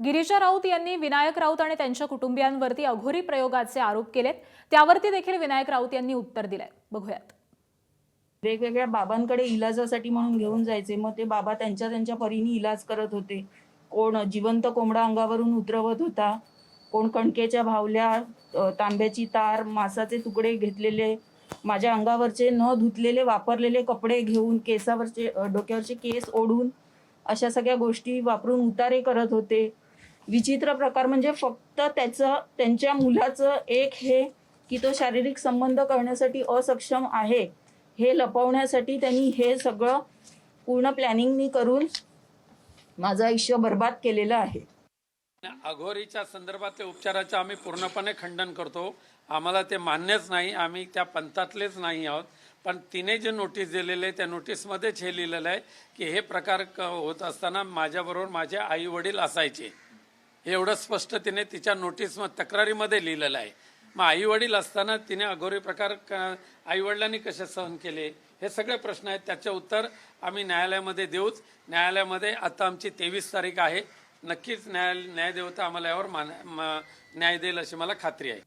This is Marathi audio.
गिरीजा राऊत यांनी विनायक राऊत आणि त्यांच्या कुटुंबियांवरती अघोरी प्रयोगाचे आरोप केलेत। त्यावरती देखील विनायक राऊत यांनी उत्तर दिलंय। बघूयात। वेगवेगळ्या बाबांकडे इलाजासाठी म्हणून घेऊन जायचे, मग ते बाबा त्यांच्या परीने इलाज करत होते। कोण जिवंत कोंबडा अंगावरून उतरवत होता, कोण कणकेच्या भावल्या, तांब्याची तार, मांसाचे तुकडे घेतलेले, माझ्या अंगावरचे न धुतलेले वापरलेले कपडे घेऊन केसावरचे डोक्यावरचे केस ओढून अशा सगळ्या गोष्टी वापरून उतारे करत होते। विचित्र प्रकार म्हणजे फक्त त्यांच्या मुलाचं एक हे की तो शारीरिक संबंध करण्यासाठी असक्षम आहे हे लपवण्यासाठी त्यांनी हे सगळं पूर्ण प्लॅनिंगनी करून माझं आयुष्य बर्बाद केलेलं आहे। अघोरीच्या संदर्भातल्या उपचाराचं आम्ही पूर्णपणे खंडन करतो। आम्हाला ते मान्यच नाही, आम्ही त्या पंथातलेच नाही आहोत। पण तिने जे नोटीस दिलेले त्या नोटीसमध्येच हे लिहिलेलं आहे की हे प्रकार होत असताना माझ्याबरोबर माझे आई वडील असायचे, हे एवढं स्पष्ट तिने तिच्या नोटीस तक्रारीमध्ये लिहिलेलं आहे। मग आई वडील असताना तिने अघोरी प्रकार आई वडिलांनी कसे सहन केले, हे सगळे प्रश्न आहेत। त्याचे उत्तर आम्ही न्यायालयामध्ये देऊच। न्यायालयामध्ये आता आमची 23 तारीख आहे, नक्कीच न्यायदेवता आम्हाला यावर न्याय देईल अशी मला खात्री आहे।